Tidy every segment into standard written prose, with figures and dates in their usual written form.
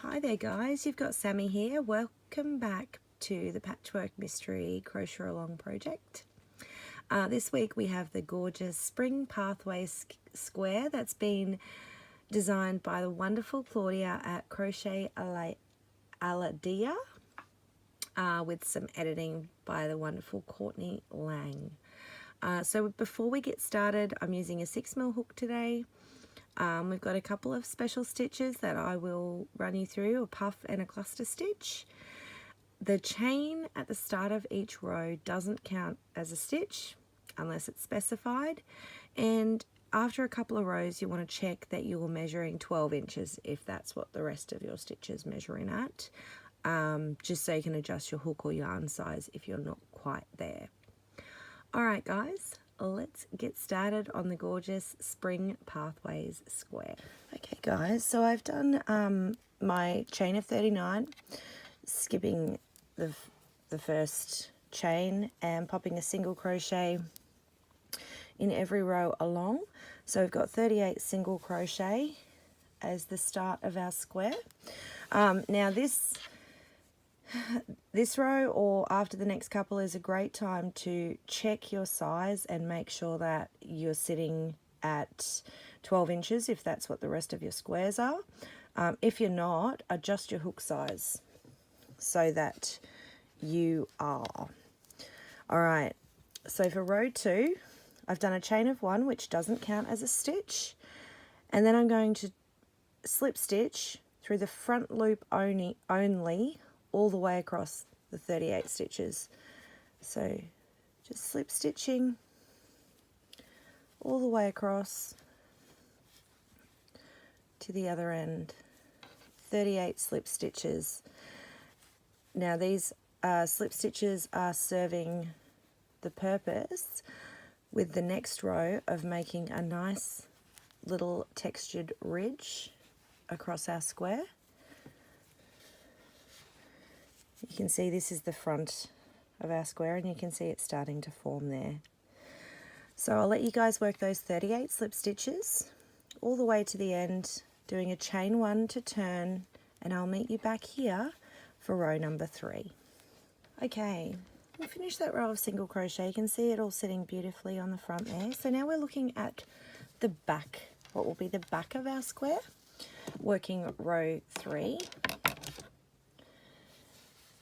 Hi there guys, you've got Sammy here. Welcome back to the Patchwork Mystery Crochet Along project. This week we have the gorgeous Spring Pathway square that's been designed by the wonderful Claudia at Crochet Aladia with some editing by the wonderful Courtney Lang. So before we get started, I'm using a 6mm hook today. We've got a couple of special stitches that I will run you through, a puff and a cluster stitch. The chain at the start of each row doesn't count as a stitch unless it's specified, and after a couple of rows you want to check that you're measuring 12 inches if that's what the rest of your stitch is measuring at, just so you can adjust your hook or yarn size if you're not quite there. Alright guys, let's get started on the gorgeous Spring Pathways square. Okay guys, so I've done my chain of 39, skipping the first chain and popping a single crochet in every row along. So we've got 38 single crochet as the start of our square. Now this row or after the next couple is a great time to check your size and make sure that you're sitting at 12 inches if that's what the rest of your squares are. If you're not, adjust your hook size so that you are. Alright, so for row 2, I've done a chain of 1, which doesn't count as a stitch, and then I'm going to slip stitch through the front loop only all the way across the 38 stitches. So just slip stitching all the way across to the other end. 38 slip stitches. Now these slip stitches are serving the purpose with the next row of making a nice little textured ridge across our square. You can see this is the front of our square and you can see it starting to form there. So I'll let you guys work those 38 slip stitches all the way to the end, doing a chain 1 to turn, and I'll meet you back here for row number 3. Okay, we'll finish that row of single crochet. You can see it all sitting beautifully on the front there. So now we're looking at the back, what will be the back of our square, working row 3.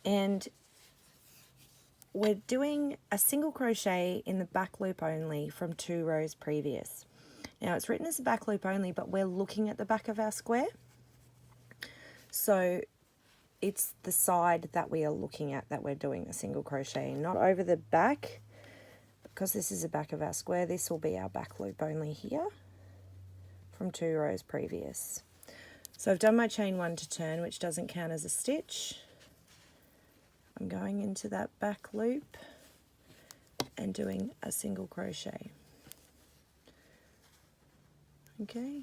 And we're doing a single crochet in the back loop only from 2 rows previous. Now it's written as a back loop only, but we're looking at the back of our square. So it's the side that we are looking at that we're doing the single crochet, not over the back, because this is the back of our square. This will be our back loop only here from 2 rows previous. So I've done my chain 1 to turn, which doesn't count as a stitch. I'm going into that back loop and doing a single crochet. Okay,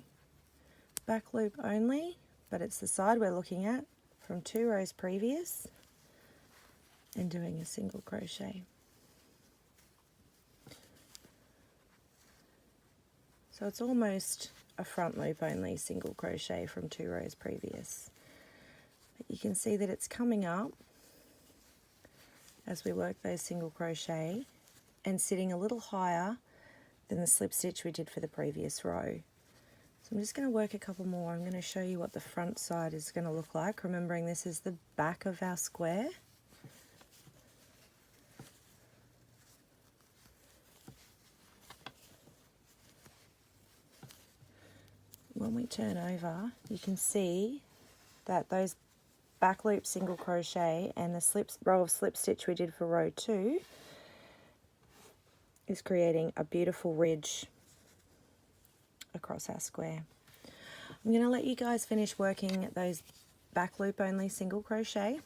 back loop only, but it's the side we're looking at from 2 rows previous and doing a single crochet. So it's almost a front loop only single crochet from 2 rows previous. But you can see that it's coming up as we work those single crochet and sitting a little higher than the slip stitch we did for the previous row. So I'm just going to work a couple more. I'm going to show you what the front side is going to look like, remembering this is the back of our square. When we turn over, you can see that those back loop single crochet and the row of slip stitch we did for row 2 is creating a beautiful ridge across our square. I'm going to let you guys finish working those back loop only single crochet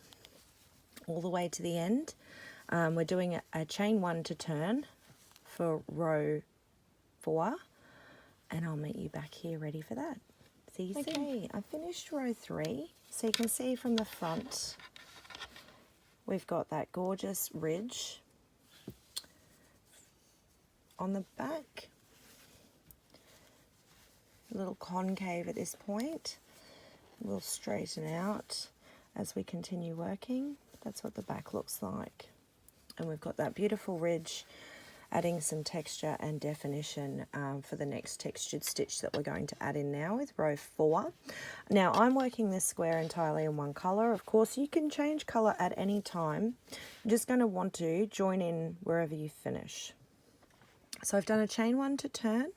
all the way to the end. We're doing a chain 1 to turn for row 4, and I'll meet you back here ready for that. See you soon. Okay, I finished row 3. So you can see from the front, we've got that gorgeous ridge on the back, a little concave at this point, will straighten out as we continue working. That's what the back looks like. And we've got that beautiful ridge, adding some texture and definition for the next textured stitch that we're going to add in now with row 4. Now I'm working this square entirely in one colour. Of course you can change colour at any time. You're just going to want to join in wherever you finish. So I've done a chain 1 to turn. I'm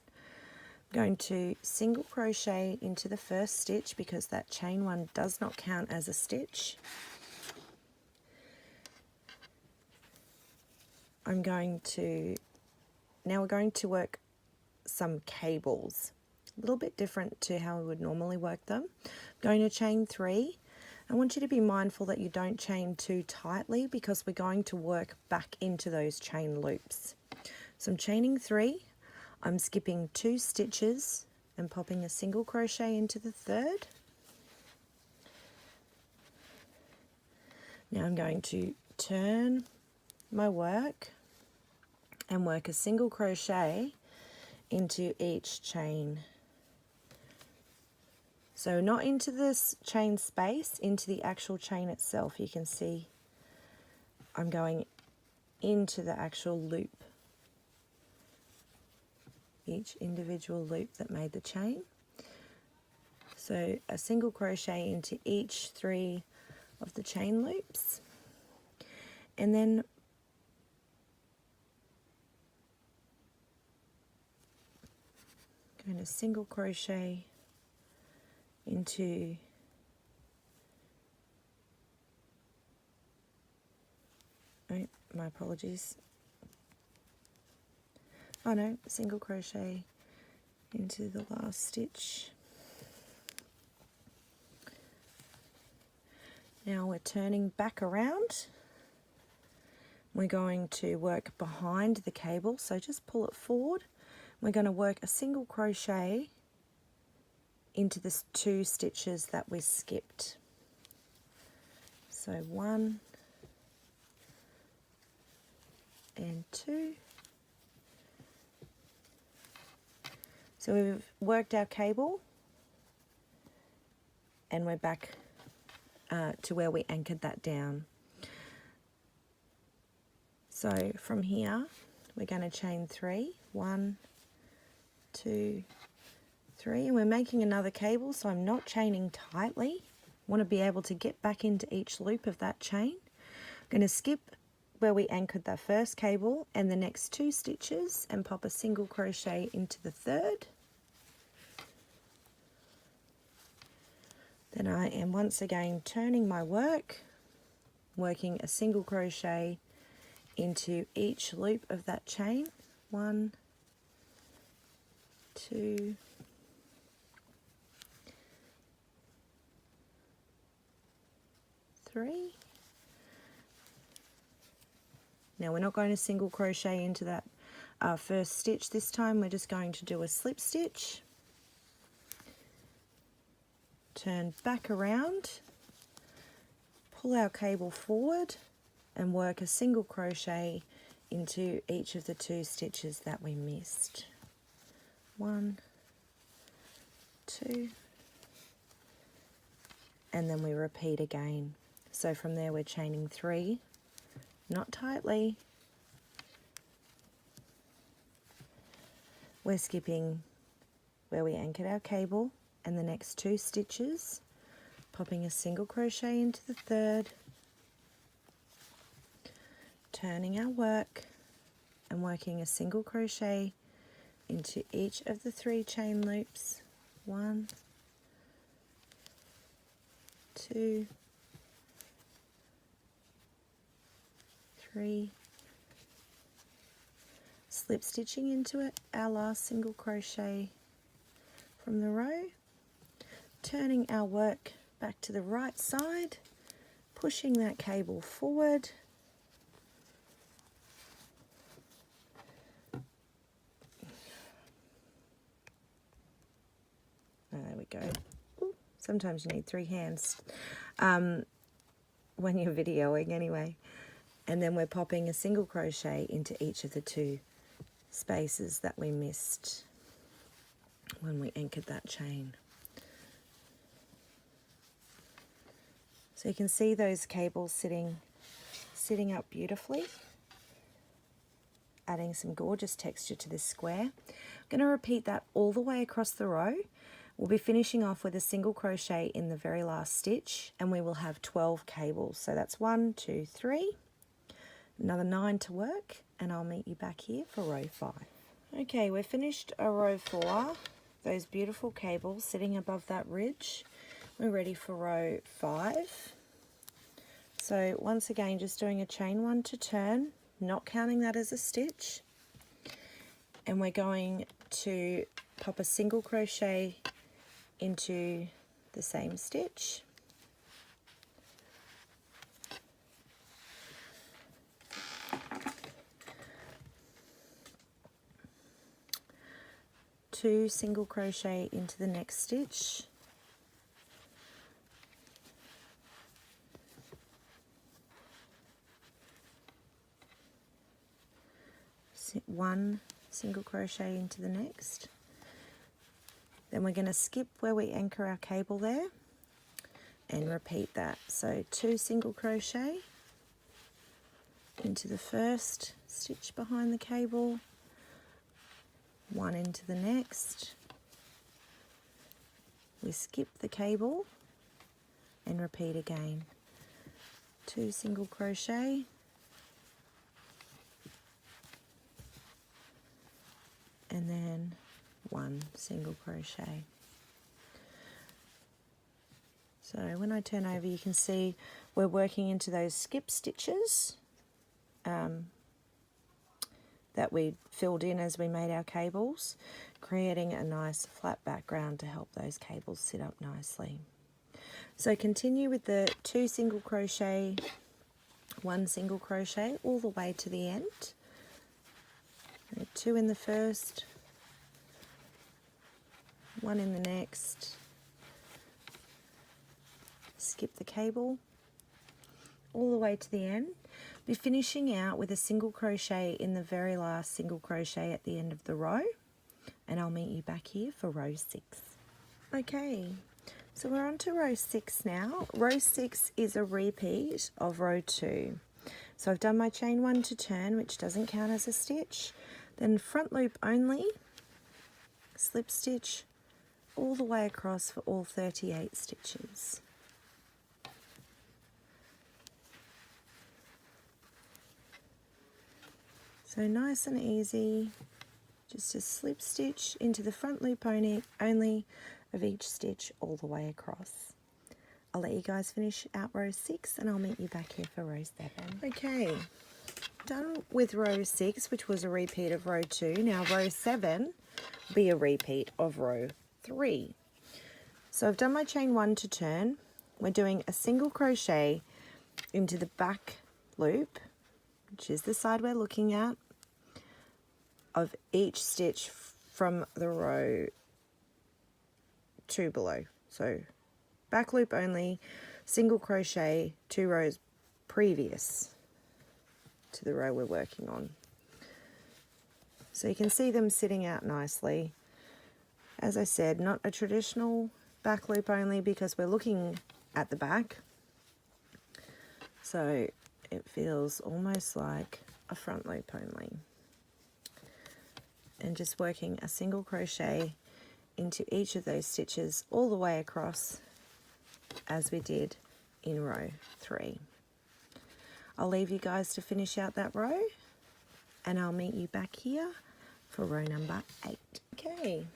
going to single crochet into the first stitch because that chain 1 does not count as a stitch. Now we're going to work some cables, a little bit different to how we would normally work them. I'm going to chain 3. I want you to be mindful that you don't chain too tightly because we're going to work back into those chain loops. So I'm chaining 3, I'm skipping 2 stitches and popping a single crochet into the third. Now I'm going to turn my work and work a single crochet into each chain. So not into this chain space, into the actual chain itself. You can see I'm going into the actual loop, each individual loop that made the chain. So a single crochet into each 3 of the chain loops, and then going to single crochet into my apologies. Oh no, single crochet into the last stitch. Now we're turning back around. We're going to work behind the cable, so just pull it forward. We're going to work a single crochet into the 2 stitches that we skipped. So 1 and 2. So we've worked our cable and we're back to where we anchored that down. So from here we're going to chain 3, 1, 2, 3, and we're making another cable, so I'm not chaining tightly. Want to be able to get back into each loop of that chain. I'm going to skip where we anchored that first cable and the next 2 stitches and pop a single crochet into the third. Then I am once again turning my work, working a single crochet into each loop of that chain. 1, 2, 3. Now we're not going to single crochet into that first stitch this time. We're just going to do a slip stitch, turn back around, pull our cable forward and work a single crochet into each of the 2 stitches that we missed. 1, 2, and then we repeat again. So from there we're chaining 3, not tightly. We're skipping where we anchored our cable and the next 2 stitches, popping a single crochet into the third, turning our work and working a single crochet into each of the 3 chain loops. 1, 2, 3, slip stitching into it, our last single crochet from the row, turning our work back to the right side, pushing that cable forward, there we go. Ooh, sometimes you need 3 hands when you're videoing anyway. And then we're popping a single crochet into each of the 2 spaces that we missed when we anchored that chain. So you can see those cables sitting up beautifully, adding some gorgeous texture to this square. I'm going to repeat that all the way across the row. We'll be finishing off with a single crochet in the very last stitch, and we will have 12 cables. So that's 1, 2, 3, another 9 to work, and I'll meet you back here for row 5. Okay, we're finished a row 4, those beautiful cables sitting above that ridge. We're ready for row 5. So once again, just doing a chain 1 to turn, not counting that as a stitch, and we're going to pop a single crochet into the same stitch, two single crochet into the next stitch, one single crochet into the next. Then we're going to skip where we anchor our cable there and repeat that. So 2 single crochet into the first stitch behind the cable, 1 into the next. We skip the cable and repeat again. 2 single crochet, and then 1 single crochet. So when I turn over, you can see we're working into those skip stitches that we filled in as we made our cables, creating a nice flat background to help those cables sit up nicely. So continue with the 2 single crochet, 1 single crochet all the way to the end. 2 in the first, 1 in the next, skip the cable all the way to the end. Be finishing out with a single crochet in the very last single crochet at the end of the row, and I'll meet you back here for row 6. Okay, so we're on to row 6 now. Row 6 is a repeat of row 2. So I've done my chain 1 to turn, which doesn't count as a stitch, then front loop only, slip stitch all the way across for all 38 stitches. So nice and easy, just a slip stitch into the front loop only of each stitch all the way across. I'll let you guys finish out row 6 and I'll meet you back here for row 7. Okay, done with row 6, which was a repeat of row 2. Now row 7 will be a repeat of row 3. So I've done my chain 1 to turn. We're doing a single crochet into the back loop, which is the side we're looking at, of each stitch from the row 2 below. So back loop only, single crochet 2 rows previous to the row we're working on. So you can see them sitting out nicely. As I said, not a traditional back loop only because we're looking at the back. So it feels almost like a front loop only. And just working a single crochet into each of those stitches all the way across as we did in row 3. I'll leave you guys to finish out that row and I'll meet you back here for row number 8. Okay,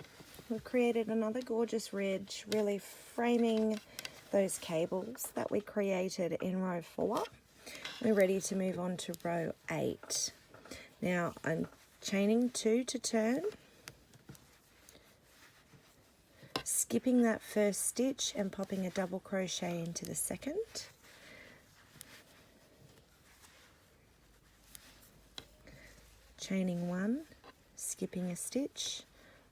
we've created another gorgeous ridge, really framing those cables that we created in row 4. We're ready to move on to row 8. Now I'm chaining 2 to turn, skipping that first stitch and popping a double crochet into the second, chaining 1, skipping a stitch,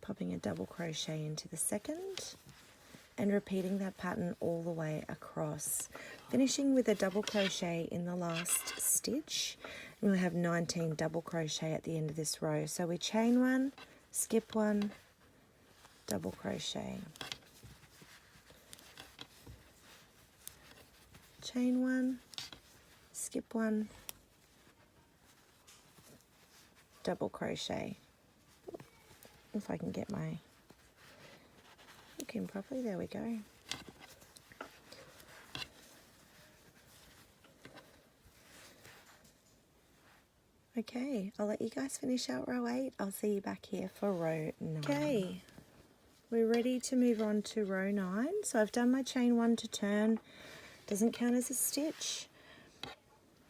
popping a double crochet into the second, and repeating that pattern all the way across, finishing with a double crochet in the last stitch. And we'll have 19 double crochet at the end of this row. So we chain 1, skip 1, double crochet, chain one, skip one, double crochet. If I can get my hook in properly, there we go. Okay, I'll let you guys finish out row 8. I'll see you back here for row 9. Okay, we're ready to move on to row 9. So I've done my chain 1 to turn. Doesn't count as a stitch.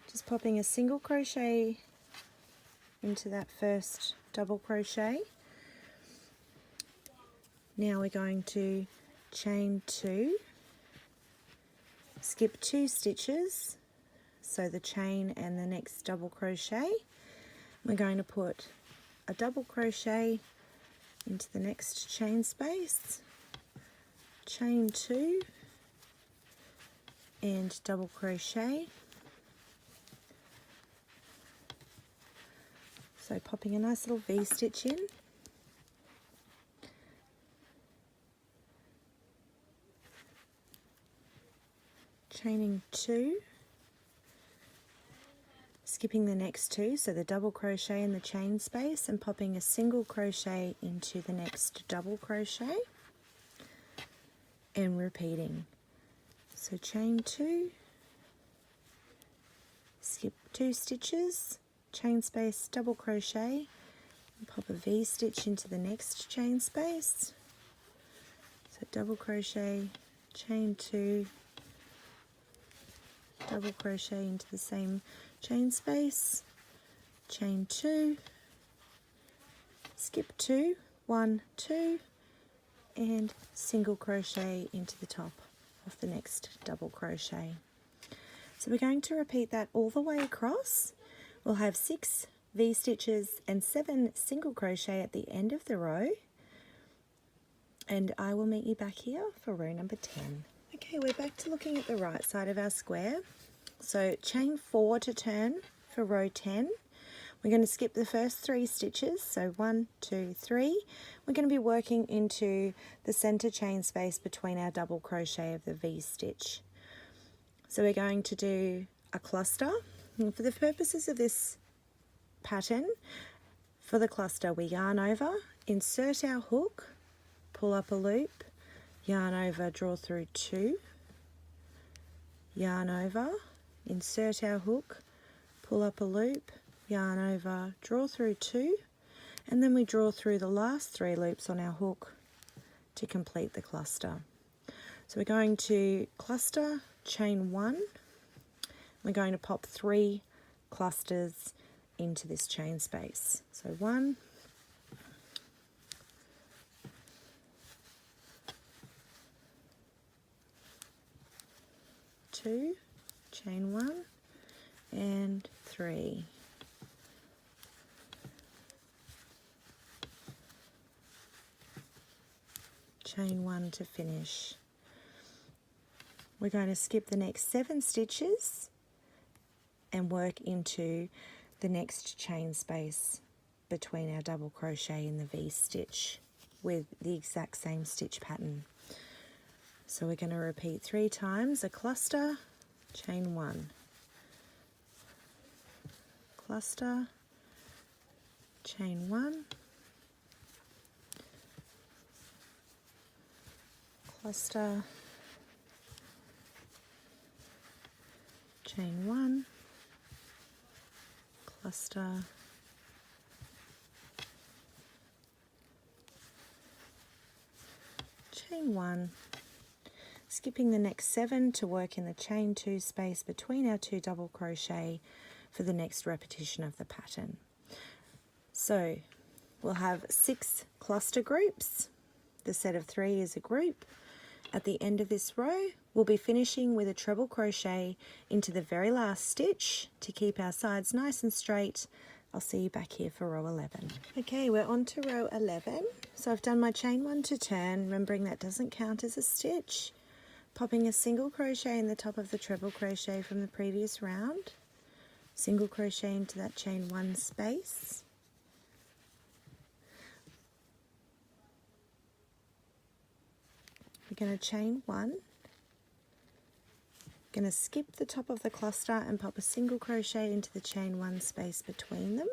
Just popping a single crochet into that first double crochet. Now we're going to chain 2, skip 2 stitches, so the chain and the next double crochet. We're going to put a double crochet into the next chain space, chain 2 and double crochet. So popping a nice little V-stitch in. Chaining 2, skipping the next 2, so the double crochet in the chain space, and popping a single crochet into the next double crochet and repeating. So chain 2, skip 2 stitches, chain space, double crochet, and pop a V-stitch into the next chain space. So double crochet, chain 2, double crochet into the same chain space, chain 2, skip 2, 1, 2, and single crochet into the top of the next double crochet. So we're going to repeat that all the way across. We'll have 6 V-stitches and 7 single crochet at the end of the row, and I will meet you back here for row number 10. Okay, we're back to looking at the right side of our square. So chain 4 to turn for row 10. We're going to skip the first 3 stitches, so 1, 2, 3. We're going to be working into the center chain space between our double crochet of the V-stitch. So we're going to do a cluster. And for the purposes of this pattern, for the cluster we yarn over, insert our hook, pull up a loop, yarn over, draw through 2, yarn over, insert our hook, pull up a loop, yarn over, draw through 2, and then we draw through the last 3 loops on our hook to complete the cluster. So we're going to cluster, chain 1, we're going to pop 3 clusters into this chain space. So 1, 2, chain 1, and 3. Chain 1 to finish. We're going to skip the next 7 stitches and work into the next chain space between our double crochet and the V-stitch with the exact same stitch pattern. So we're going to repeat 3 times, a cluster, chain 1, cluster, chain 1, cluster, chain 1, cluster, chain 1, skipping the next 7 to work in the chain 2 space between our 2 double crochet for the next repetition of the pattern. So we'll have 6 cluster groups. The set of 3 is a group. At the end of this row, we'll be finishing with a treble crochet into the very last stitch to keep our sides nice and straight. I'll see you back here for row 11. Okay, we're on to row 11. So I've done my chain 1 to turn, remembering that doesn't count as a stitch. Popping a single crochet in the top of the treble crochet from the previous round, single crochet into that chain 1 space, we're going to chain 1, Going to skip the top of the cluster and pop a single crochet into the chain 1 space between them.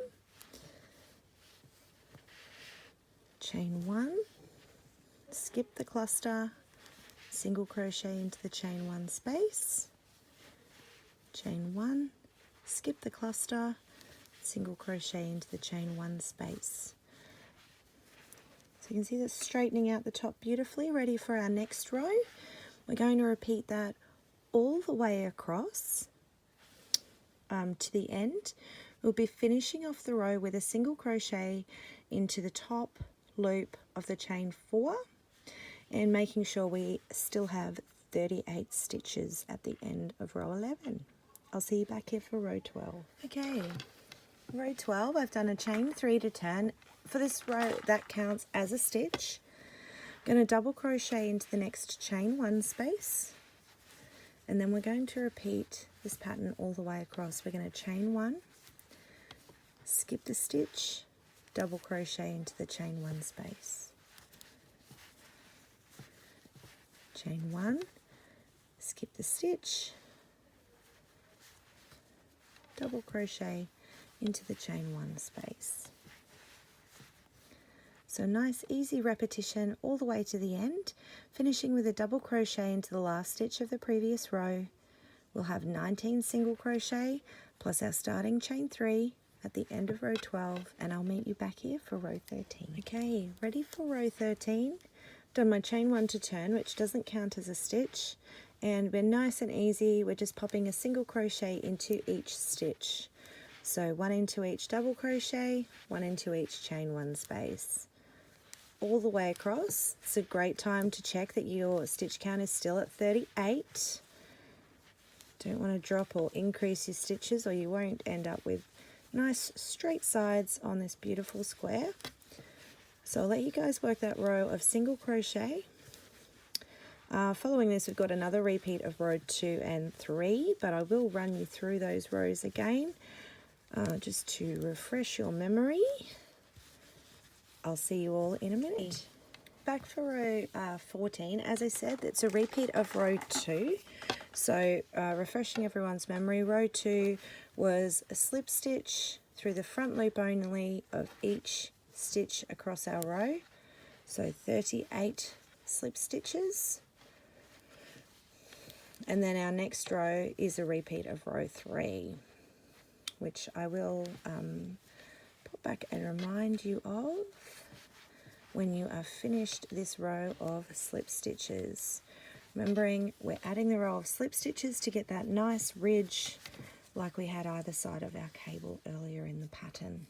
Chain 1, skip the cluster, single crochet into the chain 1 space, chain 1, skip the cluster, single crochet into the chain 1 space. So you can see that's straightening out the top beautifully, ready for our next row. We're going to repeat that all the way across to the end. We'll be finishing off the row with a single crochet into the top loop of the chain 4 and making sure we still have 38 stitches at the end of row 11. I'll see you back here for row 12. Okay, row 12, I've done a chain 3 to turn. For this row, that counts as a stitch. I'm going to double crochet into the next chain 1 space, and then we're going to repeat this pattern all the way across. We're going to chain 1, skip the stitch, double crochet into the chain 1 space, chain 1, skip the stitch, double crochet into the chain 1 space. So nice easy repetition all the way to the end, finishing with a double crochet into the last stitch of the previous row. We'll have 19 single crochet plus our starting chain 3 at the end of row 12, and I'll meet you back here for row 13. Okay, ready for row 13. Done my chain 1 to turn, which doesn't count as a stitch, and we're nice and easy. We're just popping a single crochet into each stitch. So 1 into each double crochet, 1 into each chain 1 space. All the way across. It's a great time to check that your stitch count is still at 38. Don't want to drop or increase your stitches, or you won't end up with nice straight sides on this beautiful square. So I'll let you guys work that row of single crochet. Following this, we've got another repeat of row 2 and 3, but I will run you through those rows again just to refresh your memory. I'll see you all in a minute. Back for row 14, as I said, it's a repeat of row 2. So refreshing everyone's memory, row 2 was a slip stitch through the front loop only of each stitch across our row. So 38 slip stitches. And then our next row is a repeat of row 3, which I will put back and remind you of when you are finished this row of slip stitches. Remembering we're adding the row of slip stitches to get that nice ridge like we had either side of our cable earlier in the pattern.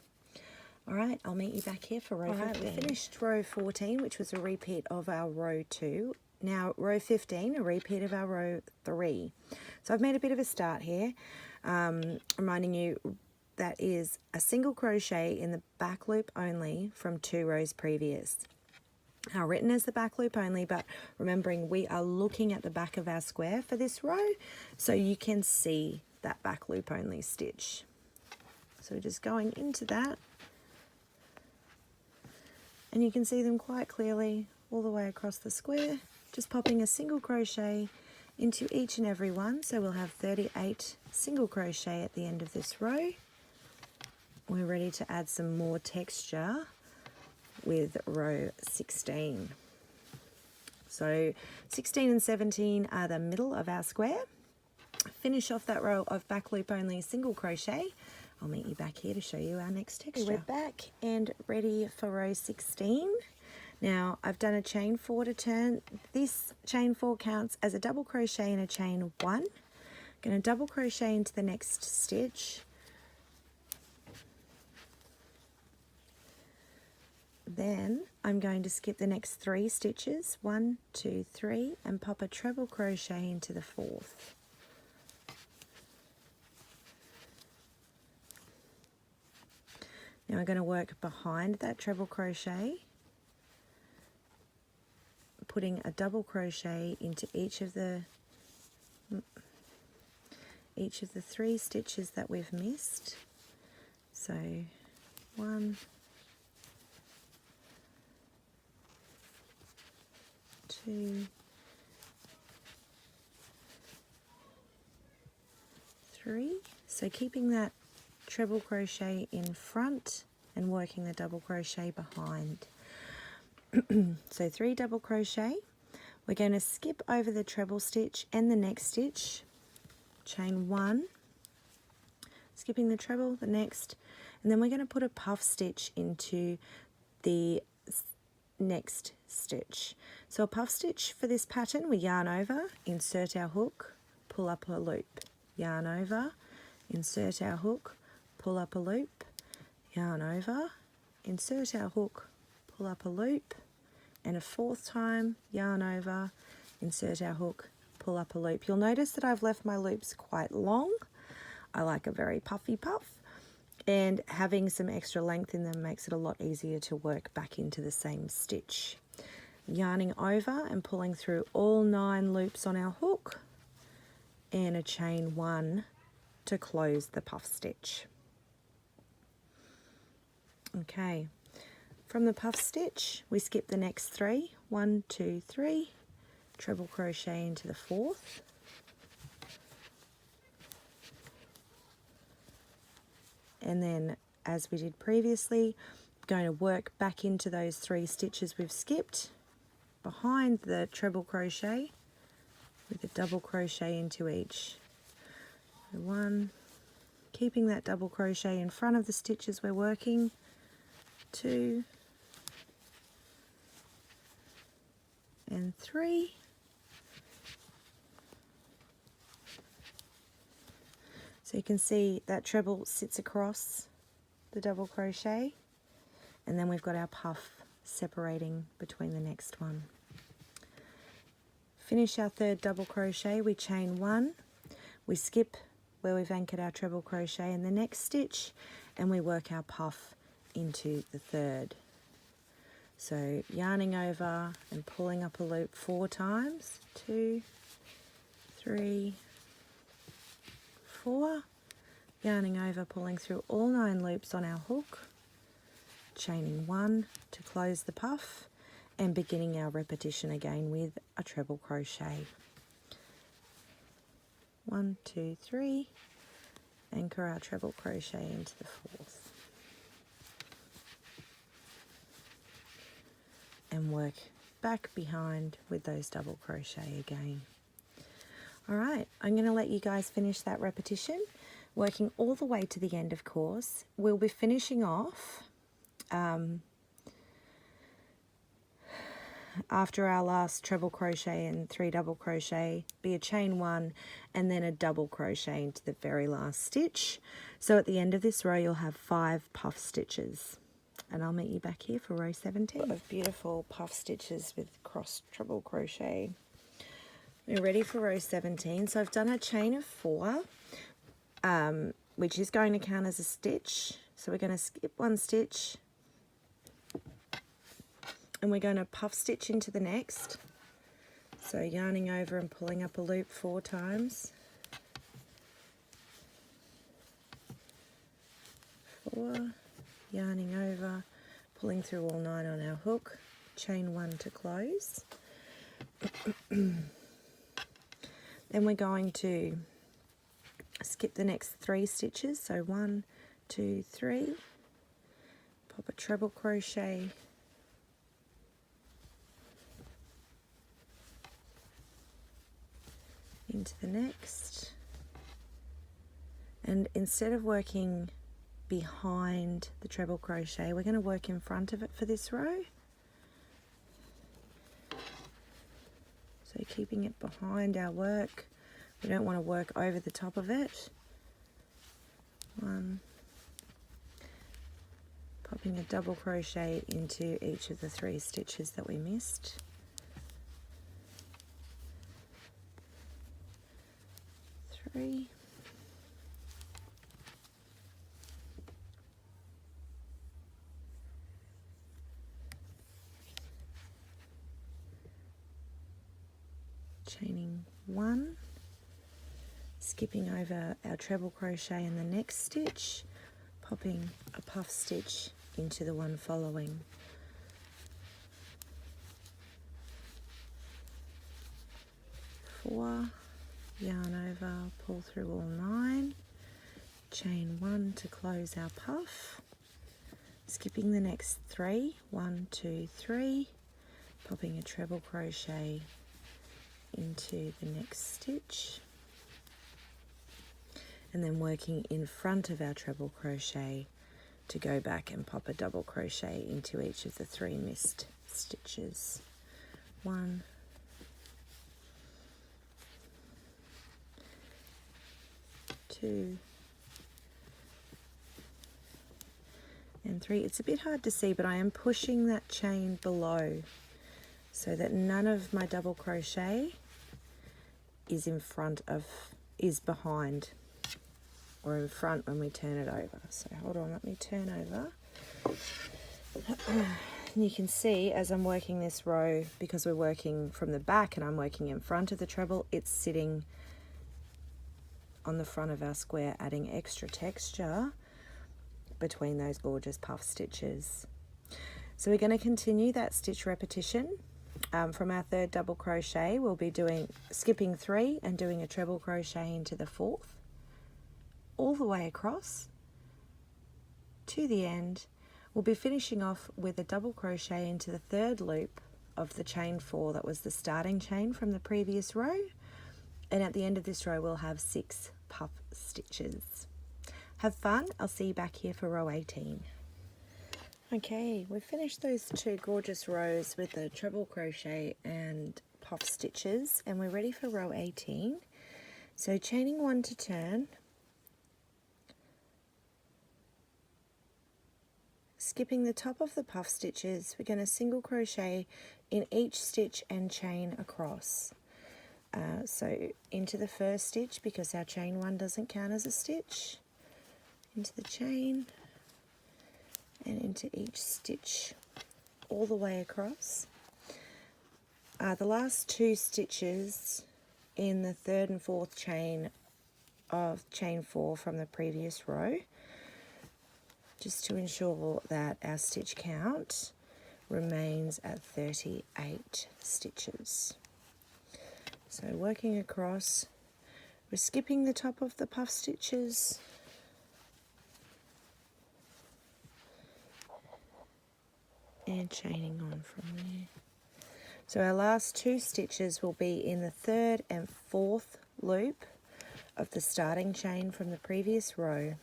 Alright, I'll meet you back here for row 15. We finished row 14, which was a repeat of our row 2. Now row 15, a repeat of our row 3. So I've made a bit of a start here, reminding you that is a single crochet in the back loop only from 2 rows previous. Now written as the back loop only, but remembering we are looking at the back of our square for this row, so you can see that back loop only stitch. So just going into that, and you can see them quite clearly all the way across the square, just popping a single crochet into each and every one. So we'll have 38 single crochet at the end of this row. We're ready to add some more texture with row 16. So 16 and 17 are the middle of our square. Finish off that row of back loop only single crochet. I'll meet you back here to show you our next texture. We're back and ready for row 16. Now I've done a chain 4 to turn. This chain 4 counts as a double crochet in a chain 1. I'm going to double crochet into the next stitch. Then I'm going to skip the next 3 stitches, 1, 2, 3, and pop a treble crochet into the 4th. Now I'm going to work behind that treble crochet, putting a double crochet into each of the 3 stitches that we've missed. So 1, 2, 3. So keeping that treble crochet in front and working the double crochet behind. So 3 double crochet. We're going to skip over the treble stitch and the next stitch, chain 1, skipping the treble, the next, and then we're going to put a puff stitch into the next stitch. So a puff stitch for this pattern, we yarn over, insert our hook, pull up a loop, yarn over, insert our hook, pull up a loop, yarn over, insert our hook, pull up a loop, and a 4th time, yarn over, insert our hook, pull up a loop. You'll notice that I've left my loops quite long. I like a very puffy puff, and having some extra length in them makes it a lot easier to work back into the same stitch. Yarning over and pulling through all 9 loops on our hook, and a chain 1 to close the puff stitch. Okay. From the puff stitch, we skip the next 3, 1, 2, 3, treble crochet into the 4th, and then as we did previously, going to work back into those 3 stitches we've skipped behind the treble crochet with a double crochet into each. So 1, keeping that double crochet in front of the stitches we're working, 2, and 3, so you can see that treble sits across the double crochet, and then we've got our puff separating between the next one. Finish our 3rd double crochet, we chain 1, we skip where we've anchored our treble crochet in the next stitch, and we work our puff into the 3rd. So yarning over and pulling up a loop 4 times, 2, 3, 4, yarning over, pulling through all 9 loops on our hook, chaining 1 to close the puff, and beginning our repetition again with a treble crochet. 1, 2, 3, anchor our treble crochet into the 4th. And work back behind with those double crochet again. Alright, I'm going to let you guys finish that repetition, working all the way to the end, of course. We'll be finishing off after our last treble crochet and 3 double crochet, be a chain 1 and then a double crochet into the very last stitch. So at the end of this row you'll have 5 puff stitches. And I'll meet you back here for row 17. Of beautiful puff stitches with cross treble crochet. We're ready for row 17. So I've done a chain of 4, which is going to count as a stitch. So we're going to skip 1 stitch, and we're going to puff stitch into the next. So yarning over and pulling up a loop 4 times. 4. Yarning over, pulling through all 9 on our hook, chain 1 to close. Then we're going to skip the next 3 stitches, so 1, 2, 3, pop a treble crochet into the next, and instead of working behind the treble crochet, we're going to work in front of it for this row. So keeping it behind our work, we don't want to work over the top of it. 1, popping a double crochet into each of the 3 stitches that we missed. 3, chaining 1, skipping over our treble crochet in the next stitch, popping a puff stitch into the one following. 4, yarn over, pull through all 9, chain 1 to close our puff, skipping the next 3, 1, 2, 3, popping a treble crochet into the next stitch, and then working in front of our treble crochet to go back and pop a double crochet into each of the 3 missed stitches. 1, 2, and 3. It's a bit hard to see, but I am pushing that chain below so that none of my double crochet is behind or in front when we turn it over. So hold on, let me turn over. And you can see as I'm working this row, because we're working from the back and I'm working in front of the treble, it's sitting on the front of our square, adding extra texture between those gorgeous puff stitches. So we're going to continue that stitch repetition. From our 3rd double crochet, we'll be skipping 3 and doing a treble crochet into the 4th, all the way across to the end. We'll be finishing off with a double crochet into the 3rd loop of the chain 4 that was the starting chain from the previous row, and at the end of this row we'll have 6 puff stitches. Have fun. I'll see you back here for row 18. Okay, we've finished those 2 gorgeous rows with the treble crochet and puff stitches, and we're ready for row 18. So chaining 1 to turn, skipping the top of the puff stitches, we're going to single crochet in each stitch and chain across. So into the first stitch, because our chain 1 doesn't count as a stitch, into the chain, and into each stitch all the way across. The last 2 stitches in the 3rd and 4th chain of chain 4 from the previous row, just to ensure that our stitch count remains at 38 stitches. So working across, we're skipping the top of the puff stitches, and chaining on from there. So our last 2 stitches will be in the 3rd and 4th loop of the starting chain from the previous row,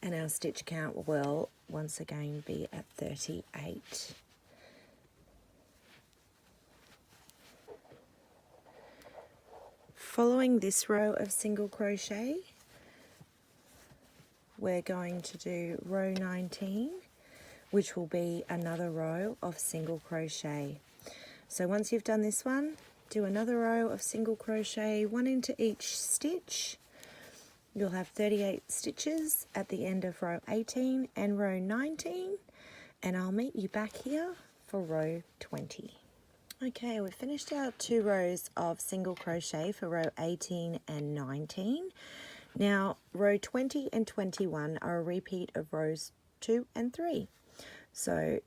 and our stitch count will once again be at 38. Following this row of single crochet, we're going to do row 19, which will be another row of single crochet. So once you've done this one, do another row of single crochet, 1 into each stitch. You'll have 38 stitches at the end of row 18 and row 19, and I'll meet you back here for row 20. Okay, we've finished our 2 rows of single crochet for row 18 and 19. Now row 20 and 21 are a repeat of rows 2 and 3. So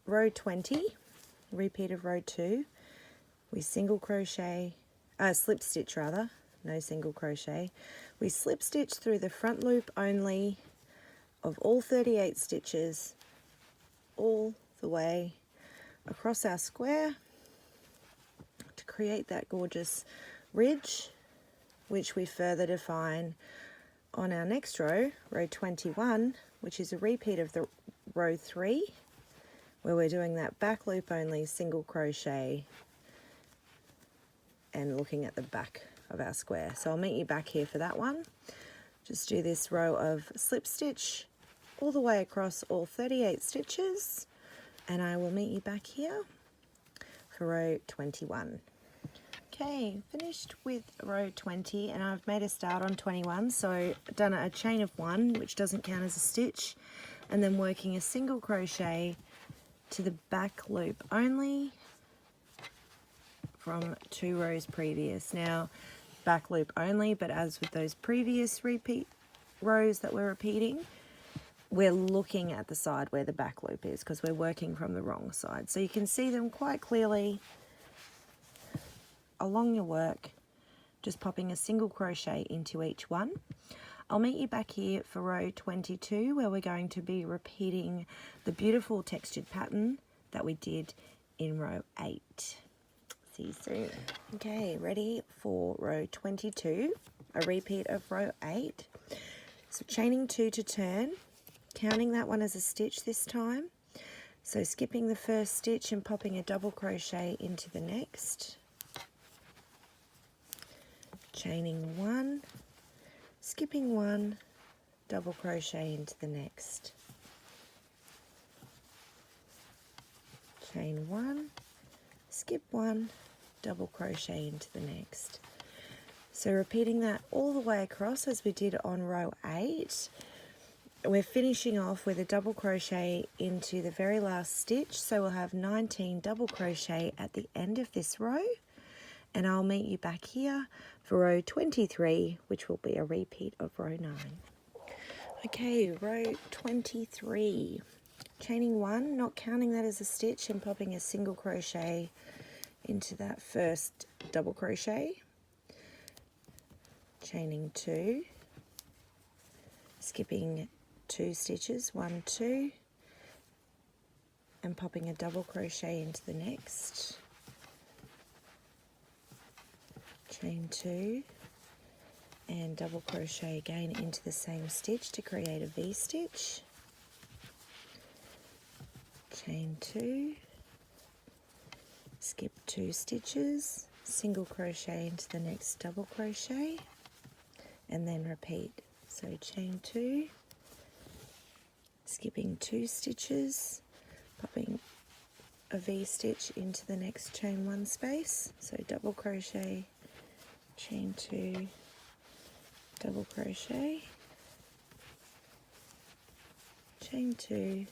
row 20, repeat of row 2, we single crochet, slip stitch rather, no single crochet. We slip stitch through the front loop only of all 38 stitches all the way across our square to create that gorgeous ridge, which we further define on our next row, row 21, which is a repeat of the row 3, where we're doing that back loop only single crochet and looking at the back of our square. So I'll meet you back here for that one. Just do this row of slip stitch all the way across all 38 stitches, and I will meet you back here for row 21. Okay, finished with row 20, and I've made a start on 21, so I've done a chain of 1, which doesn't count as a stitch, and then working a single crochet to the back loop only from 2 rows previous. Now, back loop only, but as with those previous repeat rows that we're repeating, we're looking at the side where the back loop is because we're working from the wrong side. So you can see them quite clearly along your work, just popping a single crochet into each one. I'll meet you back here for row 22, where we're going to be repeating the beautiful textured pattern that we did in row 8. See you soon. Okay, ready for row 22, a repeat of row 8. So chaining 2 to turn, counting that one as a stitch this time. So skipping the first stitch and popping a double crochet into the next. Chaining 1, skipping 1, double crochet into the next. Chain 1, skip 1, double crochet into the next. So repeating that all the way across as we did on row 8. We're finishing off with a double crochet into the very last stitch, so we'll have 19 double crochet at the end of this row, and I'll meet you back here for row 23, which will be a repeat of row 9. Okay, row 23, chaining 1, not counting that as a stitch, and popping a single crochet into that first double crochet, chaining 2, skipping 2 stitches, 1, 2, and popping a double crochet into the next, chain 2, and double crochet again into the same stitch to create a V-stitch, chain 2, skip 2 stitches, single crochet into the next double crochet, and then repeat. So chain 2, skipping 2 stitches, popping a V-stitch into the next chain 1 space, so double crochet, chain 2, double crochet, chain 2,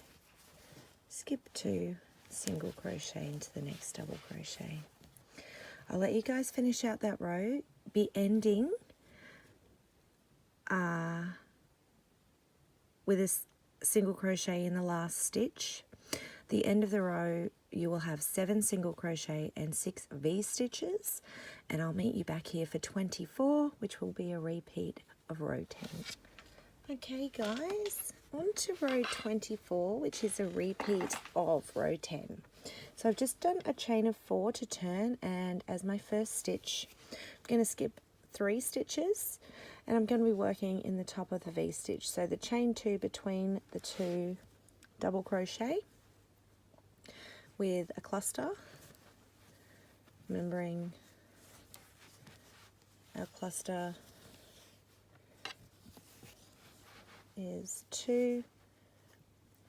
skip 2, single crochet into the next double crochet. I'll let you guys finish out that row, be ending with a single crochet in the last stitch. The end of the row you will have 7 single crochet and 6 V-stitches, and I'll meet you back here for 24, which will be a repeat of row 10. Okay guys, on to row 24, which is a repeat of row 10. So I've just done a chain of 4 to turn, and as my first stitch I'm going to skip 3 stitches, and I'm going to be working in the top of the V-stitch. So the chain 2 between the 2 double crochet with a cluster, remembering our cluster is 2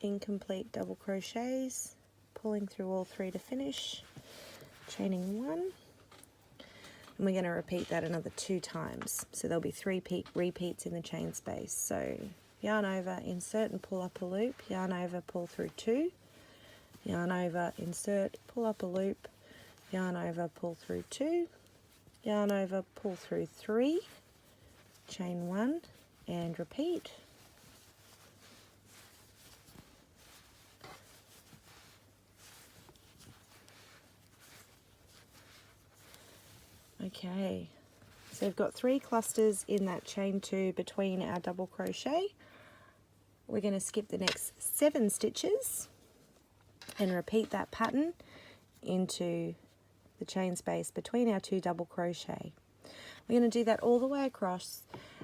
incomplete double crochets, pulling through all 3 to finish, chaining 1, and we're going to repeat that another 2 times. So there'll be 3 repeats in the chain space. So yarn over, insert and pull up a loop, yarn over, pull through 2, yarn over, insert, pull up a loop, yarn over, pull through 2, yarn over, pull through 3, chain 1, and repeat. Okay, so we've got 3 clusters in that chain 2 between our double crochet. We're going to skip the next 7 stitches and repeat that pattern into the chain space between our 2 double crochet. We're going to do that all the way across.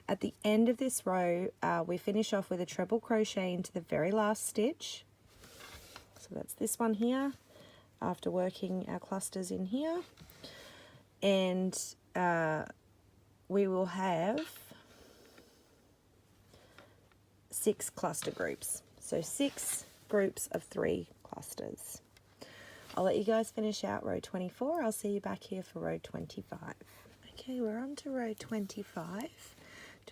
At the end of this row, we finish off with a treble crochet into the very last stitch. So that's this one here, after working our clusters in here. And we will have 6 cluster groups. So 6 groups of 3 clusters. I'll let you guys finish out row 24. I'll see you back here for row 25. Okay, we're on to row 25.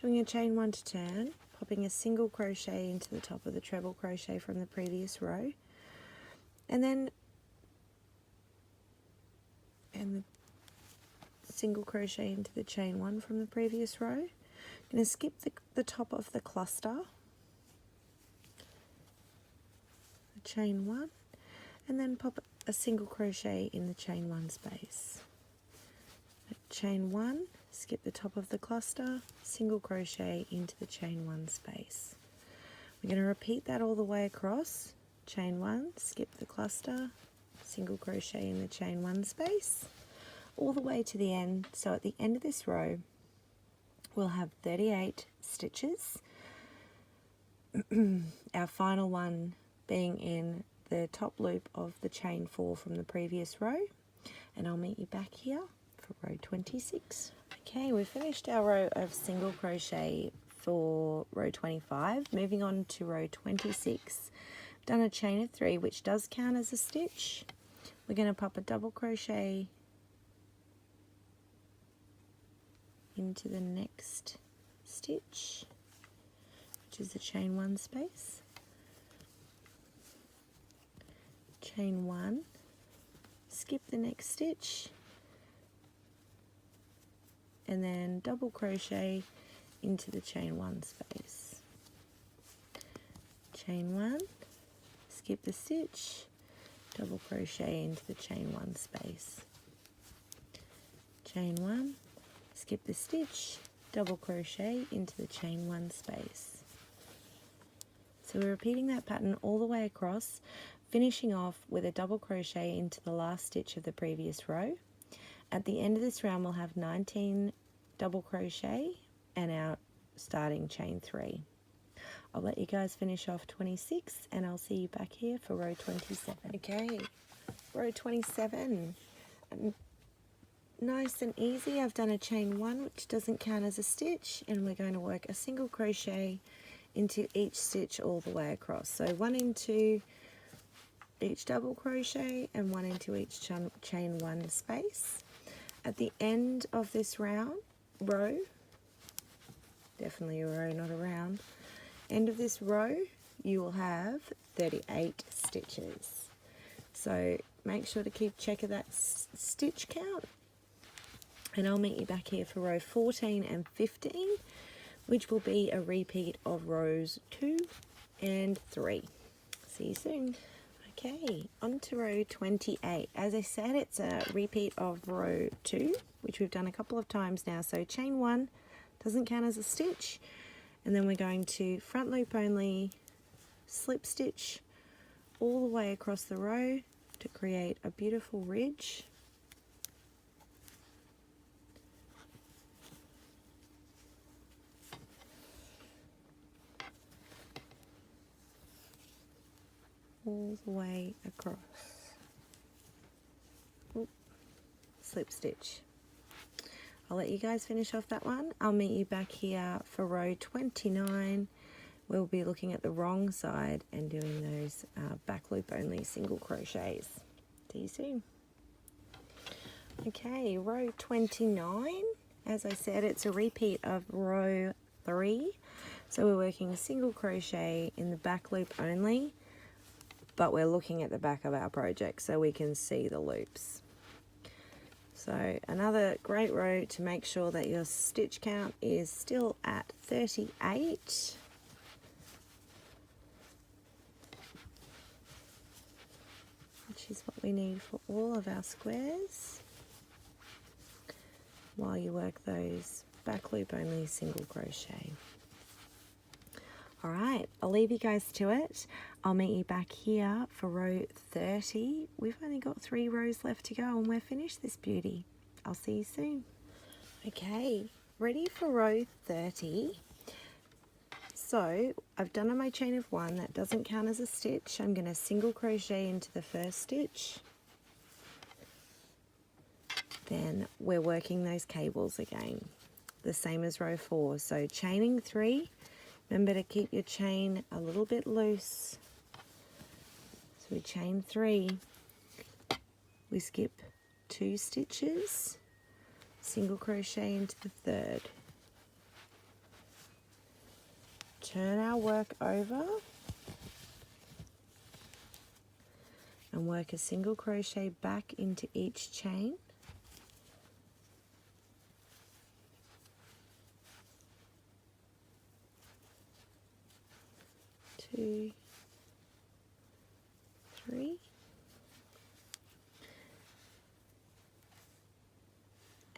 Doing a chain 1 to turn, popping a single crochet into the top of the treble crochet from the previous row, and then the single crochet into the chain 1 from the previous row. I'm going to skip the top of the cluster, the chain 1, and then pop a single crochet in the chain 1 space. chain 1, skip the top of the cluster, single crochet into the chain 1 space. We're going to repeat that all the way across. Chain 1, skip the cluster, single crochet in the chain 1 space, all the way to the end. So at the end of this row, we'll have 38 stitches. Our final one being in the top loop of the chain 4 from the previous row, and I'll meet you back here for row 26. Okay, we've finished our row of single crochet for row 25. Moving on to row 26, done a chain of 3, which does count as a stitch. We're going to pop a double crochet into the next stitch, which is the chain 1 space. Chain 1, skip the next stitch, and then double crochet into the chain 1 space. Chain 1, skip the stitch, double crochet into the chain 1 space. Chain 1, skip the stitch, double crochet into the chain 1 space. So we're repeating that pattern all the way across, finishing off with a double crochet into the last stitch of the previous row. At the end of this round, we'll have 19 double crochet and our starting chain 3. I'll let you guys finish off 26 and I'll see you back here for row 27. Okay, row 27. Nice and easy. I've done a chain 1, which doesn't count as a stitch, and we're going to work a single crochet into each stitch all the way across. So 1 into each double crochet and 1 into each chain 1 space. At the end of this row, definitely a row, not a round, end of this row, you will have 38 stitches. So make sure to keep check of that stitch count, and I'll meet you back here for row 14 and 15, which will be a repeat of rows 2 and 3. See you soon. Okay, on to row 28. As I said, it's a repeat of row 2, which we've done a couple of times now. So chain 1 doesn't count as a stitch, and then we're going to front loop only, slip stitch all the way across the row to create a beautiful ridge. All the way across. Oop. Slip stitch. I'll let you guys finish off that one. I'll meet you back here for row 29. We'll be looking at the wrong side and doing those back loop only single crochets. See you soon. Okay, row 29. As I said, it's a repeat of row 3. So we're working a single crochet in the back loop only, but we're looking at the back of our project so we can see the loops. So another great row to make sure that your stitch count is still at 38. Which is what we need for all of our squares while you work those back loop only single crochet. Alright, I'll leave you guys to it. I'll meet you back here for row 30. We've only got 3 rows left to go and we're finished this beauty. I'll see you soon. Okay, ready for row 30. So I've done on my chain of 1, that doesn't count as a stitch. I'm going to single crochet into the first stitch. Then we're working those cables again, the same as row 4. So chaining 3. Remember to keep your chain a little bit loose. So we chain 3, we skip 2 stitches, single crochet into the third. Turn our work over and work a single crochet back into each chain. 2, 3,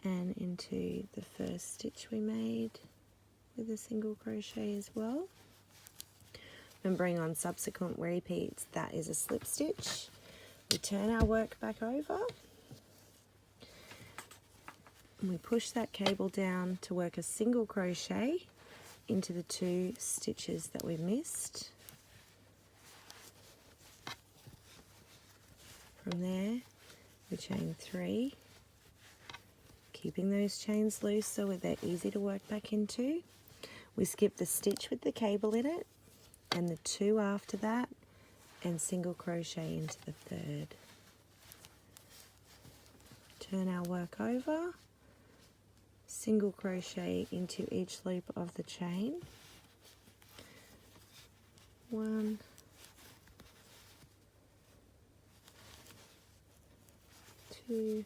and into the first stitch we made with a single crochet as well. Remembering on subsequent repeats that is a slip stitch. We turn our work back over and we push that cable down to work a single crochet into the 2 stitches that we missed. From there we chain 3, keeping those chains loose so they're easy to work back into. We skip the stitch with the cable in it and the 2 after that, and single crochet into the 3rd. Turn our work over, single crochet into each loop of the chain. 1, 2,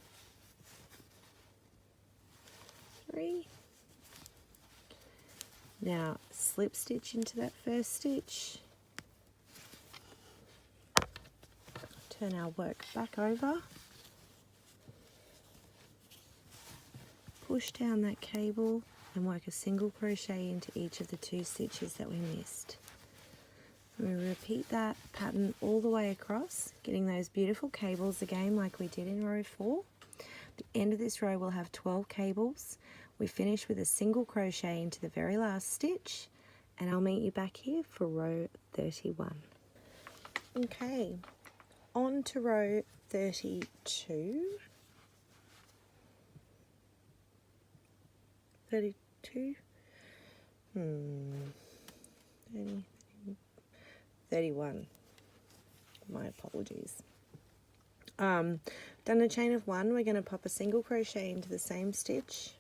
3. Now slip stitch into that first stitch. Turn our work back over. Push down that cable and work a single crochet into each of the 2 stitches that we missed. And we repeat that pattern all the way across, getting those beautiful cables again like we did in row 4. At the end of this row we'll have 12 cables. We finish with a single crochet into the very last stitch, and I'll meet you back here for row 31. Okay, on to row 32. 32? 31. My apologies. Done a chain of 1, we're going to pop a single crochet into the same stitch.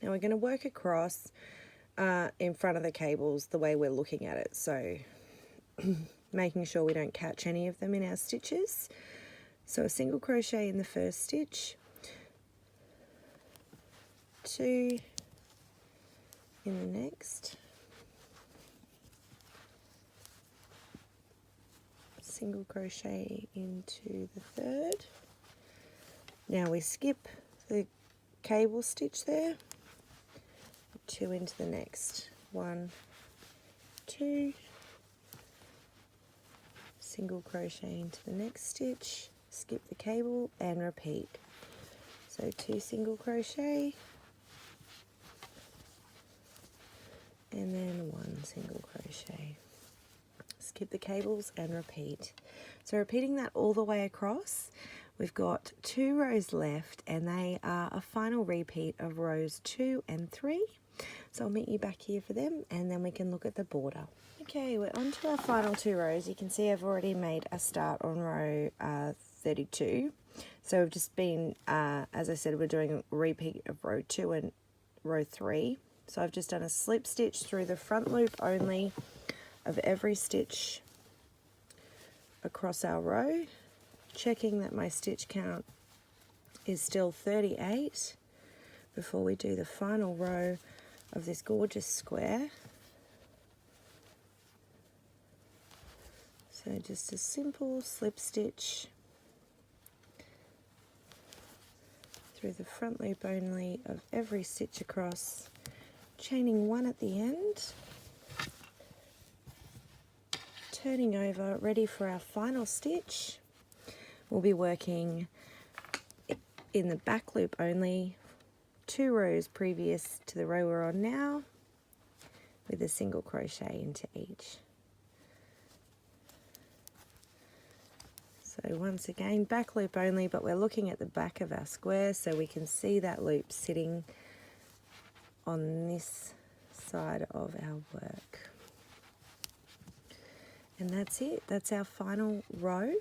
Now we're going to work across in front of the cables the way we're looking at it, so making sure we don't catch any of them in our stitches. So a single crochet in the first stitch, 2 in the next, single crochet into the 3rd. Now we skip the cable stitch there, 2 into the next, 1, 2, single crochet into the next stitch, skip the cable and repeat. So 2 single crochet and then 1 single crochet. Skip the cables and repeat. So repeating that all the way across, we've got 2 rows left and they are a final repeat of rows 2 and 3. So I'll meet you back here for them and then we can look at the border. Okay, we're on to our final 2 rows. You can see I've already made a start on row 32. So we've just been, as I said, we're doing a repeat of row 2 and row 3. So I've just done a slip stitch through the front loop only of every stitch across our row, checking that my stitch count is still 38 before we do the final row of this gorgeous square. So just a simple slip stitch through the front loop only of every stitch across, chaining 1 at the end, turning over, ready for our final stitch. We'll be working in the back loop only, 2 rows previous to the row we're on now, with a single crochet into each. So once again, back loop only, but we're looking at the back of our square so we can see that loop sitting on this side of our work. And that's it, that's our final row.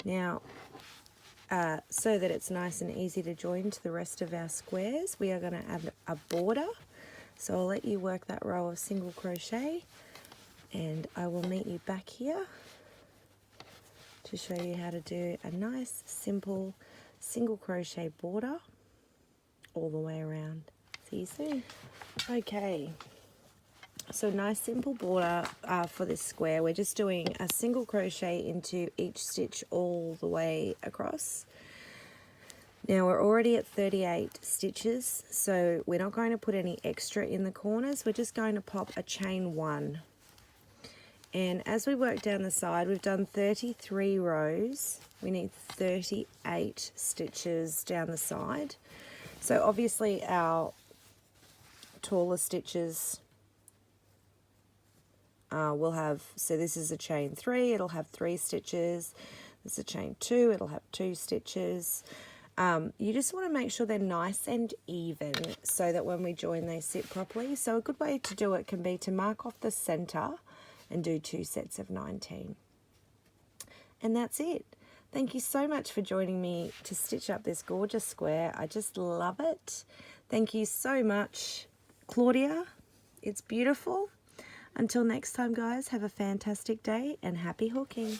Now, so that it's nice and easy to join to the rest of our squares, we are going to add a border. So I'll let you work that row of single crochet and I will meet you back here to show you how to do a nice simple single crochet border all the way around. See you soon. Okay, so nice simple border for this square. We're just doing a single crochet into each stitch all the way across. Now we're already at 38 stitches, so we're not going to put any extra in the corners. We're just going to pop a chain 1. And as we work down the side, we've done 33 rows. We need 38 stitches down the side. So obviously our taller stitches will have, so this is a chain 3, it'll have 3 stitches. This is a chain 2, it'll have 2 stitches. You just want to make sure they're nice and even so that when we join they sit properly. So a good way to do it can be to mark off the center and do 2 sets of 19. And that's it. Thank you so much for joining me to stitch up this gorgeous square. I just love it. Thank you so much, Claudia. It's beautiful. Until next time, guys, have a fantastic day and happy hooking.